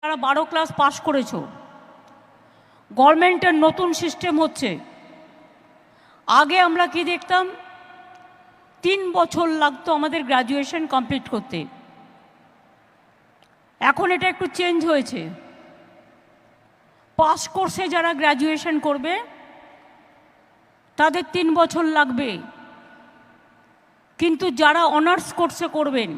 যারা 12 class pass করেছো, গভর্নমেন্টের নতুন সিস্টেম হচ্ছে। আগে আমরা কি দেখতাম, 3 বছর লাগতো আমাদের গ্র্যাজুয়েশন কমপ্লিট করতে। এখন এটা একটু চেঞ্জ হয়েছে। পাস কোর্সে যারা গ্র্যাজুয়েশন করবে তাদের 3 বছর লাগবে, কিন্তু যারা অনার্স কোর্সে করবেন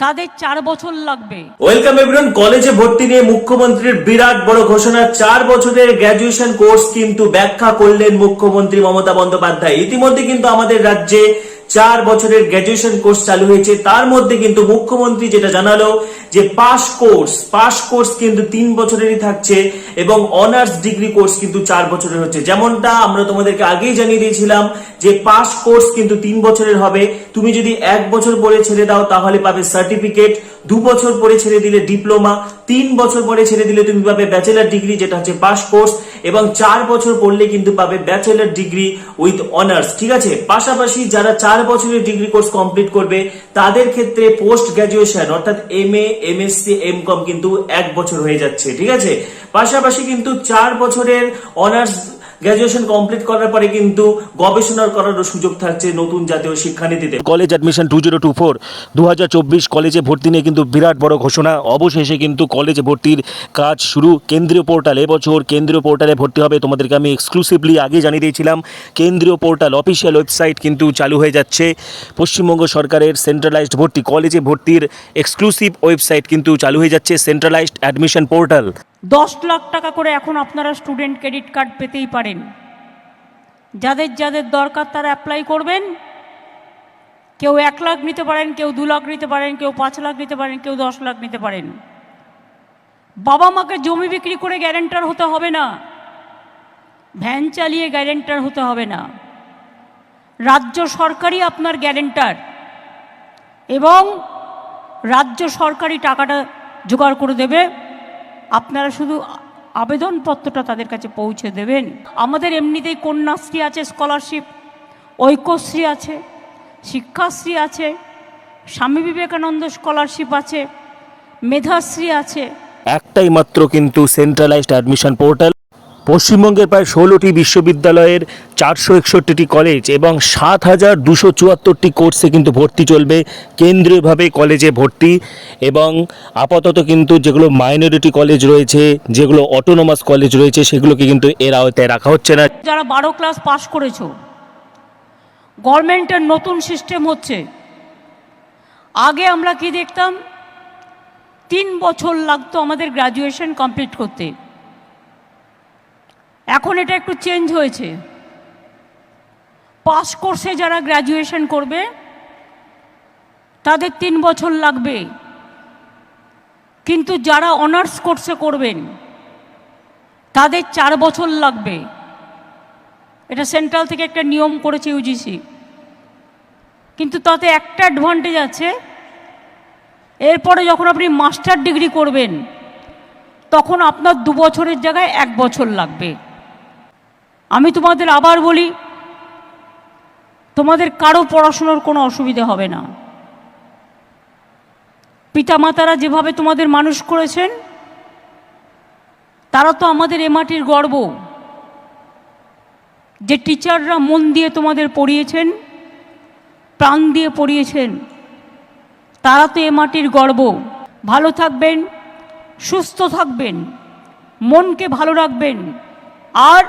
তাদের 4 বছর লাগবে। Welcome everyone. কলেজে ভর্তি নিয়ে মুখ্যমন্ত্রীর বিরাট বড় ঘোষণা। 4 বছরের গ্র্যাজুয়েশন কোর্স কিন্তু ব্যাখ্যা করলেন মুখ্যমন্ত্রী মমতা বন্দ্যোপাধ্যায়। ইতিমধ্যে কিন্তু আমাদের রাজ্যে 4 বছরের গ্র্যাজুয়েশন কোর্স চালু হয়েছে। তার মধ্যে কিন্তু মুখ্যমন্ত্রী যেটা জানালো যে পাস কোর্স কিন্তু 3 বছরেরই থাকছে এবং অনার্স ডিগ্রি কোর্স কিন্তু 4 বছরের হচ্ছে। যেমনটা আমরা তোমাদেরকে আগেই জানিয়ে দিয়েছিলাম যে পাস কোর্স কিন্তু 3 বছরের হবে। তুমি যদি 1 বছর পরে ছেড়ে দাও তাহলে পাবে সার্টিফিকেট, 2 বছর পরে ছেড়ে দিলে ডিপ্লোমা, 3 বছর পরে ছেড়ে দিলে তুমি পাবে ব্যাচেলার ডিগ্রি যেটা হচ্ছে পাস কোর্স, এবং 4 বছর পড়লে কিন্তু পাবে ব্যাচেলার ডিগ্রি উইথ অনার্স। ঠিক আছে, পাশাপাশি যারা 4 বছরের ডিগ্রি কোর্স কমপ্লিট করবে তাদের ক্ষেত্রে পোস্ট গ্র্যাজুয়েশন অর্থাৎ MA, MSc, MCom কিন্তু 1 বছর হয়ে যাচ্ছে। ঠিক আছে, পাশাপাশি কিন্তু 4 বছরের অনার্স গ্র্যাজুয়েশন কমপ্লিট করার পরে কিন্তু গবেষণা করারও সুযোগ থাকছে নতুন জাতীয় শিক্ষানীতিতে। কলেজ অ্যাডমিশন 2024 2024 কলেজে ভর্তি নিয়ে কিন্তু বিরাট বড় ঘোষণা। অবশেষে কিন্তু কলেজে ভর্তির কাজ শুরু। কেন্দ্রীয় পোর্টাল, এবছর কেন্দ্রীয় পোর্টালে ভর্তি হবে। তোমাদেরকে আমি এক্সক্লুসিভলি আগে জানিয়ে দিয়েছিলাম, কেন্দ্রীয় পোর্টাল অফিসিয়াল ওয়েবসাইট কিন্তু চালু হয়ে যাচ্ছে। পশ্চিমবঙ্গ সরকারের সেন্ট্রালাইজড ভর্তি, কলেজে ভর্তির এক্সক্লুসিভ ওয়েবসাইট কিন্তু চালু হয়ে যাচ্ছে, সেন্ট্রালাইজড অ্যাডমিশন পোর্টাল। 10 লাখ টাকা করে এখন আপনারা স্টুডেন্ট ক্রেডিট কার্ড পেতেই পারেন। যাদের যাদের দরকার তারা অ্যাপ্লাই করবেন। কেউ 1 লাখ নিতে পারেন, কেউ 2 লাখ নিতে পারেন, কেউ 5 লাখ নিতে পারেন, কেউ 10 লাখ নিতে পারেন। বাবা মাকে জমি বিক্রি করে গ্যারেন্টার হতে হবে না, ভ্যান চালিয়ে গ্যারেন্টার হতে হবে না। রাজ্য সরকারই আপনার গ্যারেন্টার এবং রাজ্য সরকারই টাকাটা জোগাড় করে দেবে। আপনারা শুধু আবেদনপত্রটা তাদের কাছে পৌঁছে দেবেন। আমাদের এমনিতেই কন্যাশ্রী আছে, স্কলারশিপ, ঐক্যশ্রী আছে, শিক্ষাশ্রী আছে, স্বামী বিবেকানন্দ স্কলারশিপ আছে, মেধাশ্রী আছে। একটাই মাত্র কিন্তু সেন্ট্রালাইজড অ্যাডমিশন পোর্টাল। পশ্চিমবঙ্গের প্রায় 16টি বিশ্ববিদ্যালয়ের 461টি কলেজ এবং 7274টি কোর্সে কিন্তু ভর্তি চলবে। কেন্দ্রীয়ভাবে কলেজে ভর্তি, এবং আপাতত কিন্তু যেগুলো মাইনরিটি কলেজ রয়েছে, যেগুলো অটোনোমাস কলেজ রয়েছে, সেগুলোকে কিন্তু এর আওতায় রাখা হচ্ছে না। যারা 12 ক্লাস পাস করেছো, গভর্নমেন্টের নতুন সিস্টেম হচ্ছে। আগে আমরা কি দেখতাম, 3 বছর লাগতো আমাদের গ্র্যাজুয়েশন কমপ্লিট করতে। এখন এটা একটু চেঞ্জ হয়েছে। পাস কোর্সে যারা গ্র্যাজুয়েশন করবে তাদের 3 বছর লাগবে, কিন্তু যারা অনার্স কোর্সে করবেন তাদের 4 বছর লাগবে। এটা সেন্ট্রাল থেকে একটা নিয়ম করেছে UGC, কিন্তু তাতে একটা অ্যাডভান্টেজ আছে। এরপরে যখন আপনি মাস্টার ডিগ্রি করবেন তখন আপনার 2 বছরের জায়গায় 1 বছর লাগবে। আমি তোমাদের আবার বলি, তোমাদের কারো পড়াশোনার কোনো অসুবিধা হবে না। পিতামাতারা যেভাবে তোমাদের মানুষ করেছেন তারা তো আমাদের এ মাটির গর্ব। যে টিচাররা মন দিয়ে তোমাদের পড়িয়েছেন, প্রাণ দিয়ে পড়িয়েছেন, তারা তো এ মাটির গর্ব। ভালো থাকবেন, সুস্থ থাকবেন, মনকে ভালো রাখবেন, আর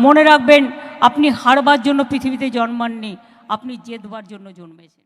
মনে রাখবেন আপনি হারবার জন্য পৃথিবীতে জন্মাননি, আপনি জেতবার জন্য জন্মেছেন।